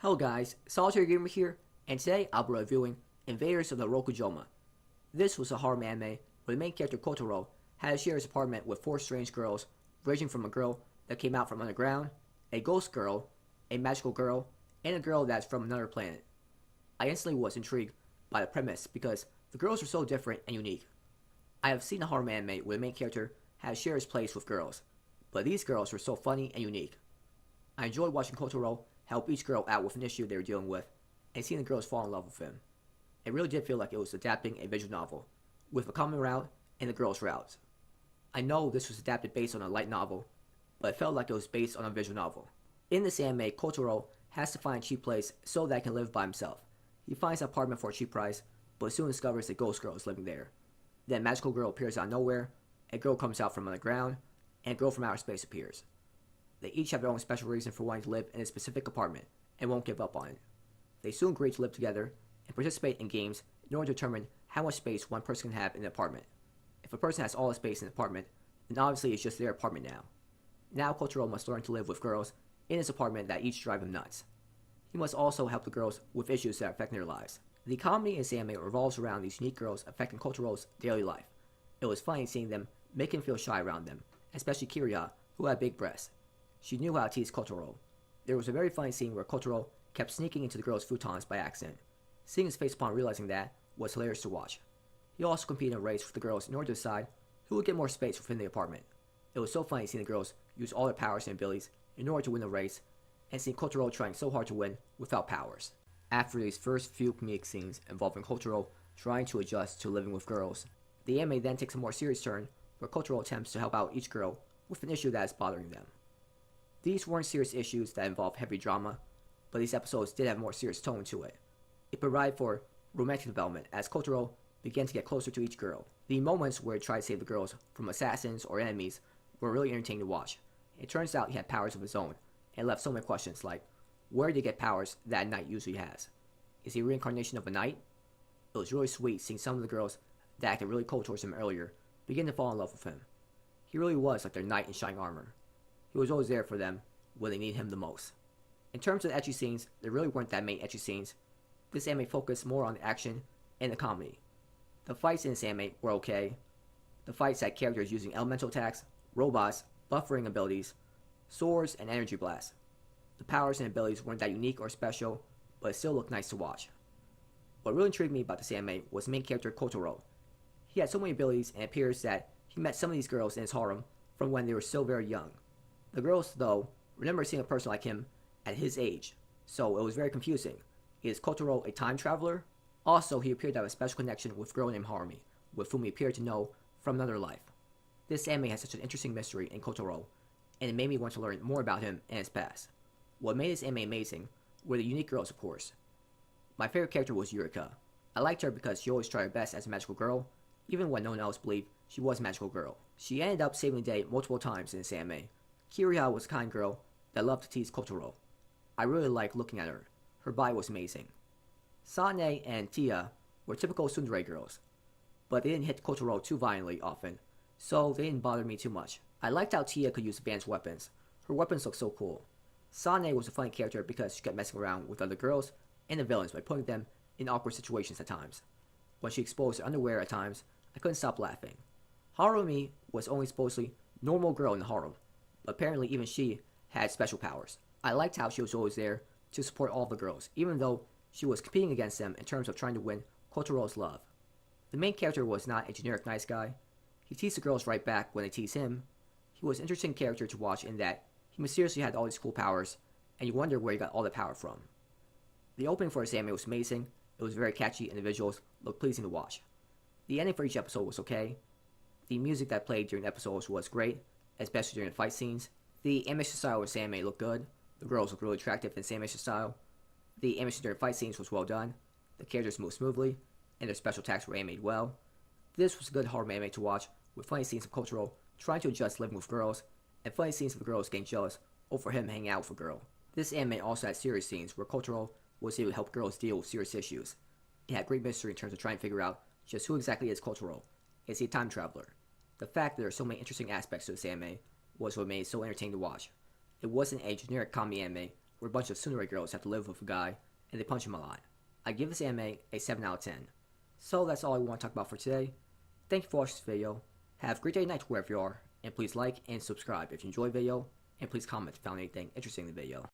Hello guys, Solitary Gamer here, and today I'll be reviewing Invaders of the Rokujyoma. This was a horror anime where the main character Kotaro had to share his apartment with four strange girls, ranging from a girl that came out from underground, a ghost girl, a magical girl, and a girl that's from another planet. I instantly was intrigued by the premise because the girls were so different and unique. I have seen a horror anime where the main character had to share his place with girls, but these girls were so funny and unique. I enjoyed watching Kotaro help each girl out with an issue they were dealing with, and seeing the girls fall in love with him. It really did feel like it was adapting a visual novel, with a common route and the girls' routes. I know this was adapted based on a light novel, but it felt like it was based on a visual novel. In this anime, Kotaro has to find a cheap place so that he can live by himself. He finds an apartment for a cheap price, but soon discovers a ghost girl is living there. Then a magical girl appears out of nowhere, a girl comes out from underground, and a girl from outer space appears. They each have their own special reason for wanting to live in a specific apartment and won't give up on it. They soon agree to live together and participate in games in order to determine how much space one person can have in an apartment. If a person has all the space in an apartment, then obviously it's just their apartment now. Now Kotaro must learn to live with girls in his apartment that each drive him nuts. He must also help the girls with issues that affect their lives. The comedy in this anime revolves around these unique girls affecting Kotaro's daily life. It was funny seeing them make him feel shy around them, especially Kiriya, who had big breasts. She knew how to tease Kotaro. There was a very funny scene where Kotaro kept sneaking into the girls' futons by accident. Seeing his face upon realizing that was hilarious to watch. He also competed in a race with the girls in order to decide who would get more space within the apartment. It was so funny seeing the girls use all their powers and abilities in order to win the race, and seeing Kotaro trying so hard to win without powers. After these first few comedic scenes involving Kotaro trying to adjust to living with girls, the anime then takes a more serious turn where Kotaro attempts to help out each girl with an issue that is bothering them. These weren't serious issues that involve heavy drama, but these episodes did have a more serious tone to it. It provided for romantic development as Kotaro began to get closer to each girl. The moments where he tried to save the girls from assassins or enemies were really entertaining to watch. It turns out he had powers of his own, and left so many questions like, where did he get powers that a knight usually has? Is he a reincarnation of a knight? It was really sweet seeing some of the girls that acted really cold towards him earlier begin to fall in love with him. He really was like their knight in shining armor. He was always there for them when they needed him the most. In terms of the ecchi scenes, there really weren't that many ecchi scenes. This anime focused more on the action and the comedy. The fights in this anime were okay. The fights had characters using elemental attacks, robots, buffering abilities, swords, and energy blasts. The powers and abilities weren't that unique or special, but it still looked nice to watch. What really intrigued me about this anime was the main character Kotaro. He had so many abilities, and it appears that he met some of these girls in his harem from when they were still very young. The girls, though, remember seeing a person like him at his age, so it was very confusing. Is Kotaro a time traveler? Also, he appeared to have a special connection with a girl named Harumi, with whom he appeared to know from another life. This anime has such an interesting mystery in Kotaro, and it made me want to learn more about him and his past. What made this anime amazing were the unique girls, of course. My favorite character was Yurika. I liked her because she always tried her best as a magical girl, even when no one else believed she was a magical girl. She ended up saving the day multiple times in this anime. Kiriya was a kind girl that loved to tease Kotaro. I really liked looking at her. Her body was amazing. Sane and Tia were typical tsundere girls, but they didn't hit Kotaro too violently often, so they didn't bother me too much. I liked how Tia could use advanced weapons. Her weapons looked so cool. Sane was a funny character because she kept messing around with other girls and the villains by putting them in awkward situations at times. When she exposed her underwear at times, I couldn't stop laughing. Harumi was only supposedly normal girl in the harem, but apparently even she had special powers. I liked how she was always there to support all the girls, even though she was competing against them in terms of trying to win Kotaro's love. The main character was not a generic nice guy. He teased the girls right back when they teased him. He was an interesting character to watch in that he mysteriously had all these cool powers, and you wonder where he got all the power from. The opening for this anime was amazing. It was very catchy and the visuals looked pleasing to watch. The ending for each episode was okay. The music that played during the episodes was great, especially during the fight scenes. The animation style of this anime looked good. The girls looked really attractive in this animation style. The animation during fight scenes was well done. The characters moved smoothly, and their special attacks were animated well. This was a good horror anime to watch, with funny scenes of Kotaro trying to adjust living with girls, and funny scenes of the girls getting jealous over him hanging out with a girl. This anime also had serious scenes where Kotaro was able to help girls deal with serious issues. It had great mystery in terms of trying to figure out just who exactly is Kotaro. Is he a time traveler? The fact that there are so many interesting aspects to this anime was what made it so entertaining to watch. It wasn't a generic comedy anime where a bunch of tsundere girls have to live with a guy and they punch him a lot. I give this anime a 7 out of 10. So that's all I want to talk about for today. Thank you for watching this video. Have a great day and night wherever you are, and please like and subscribe if you enjoyed the video, and please comment if you found anything interesting in the video.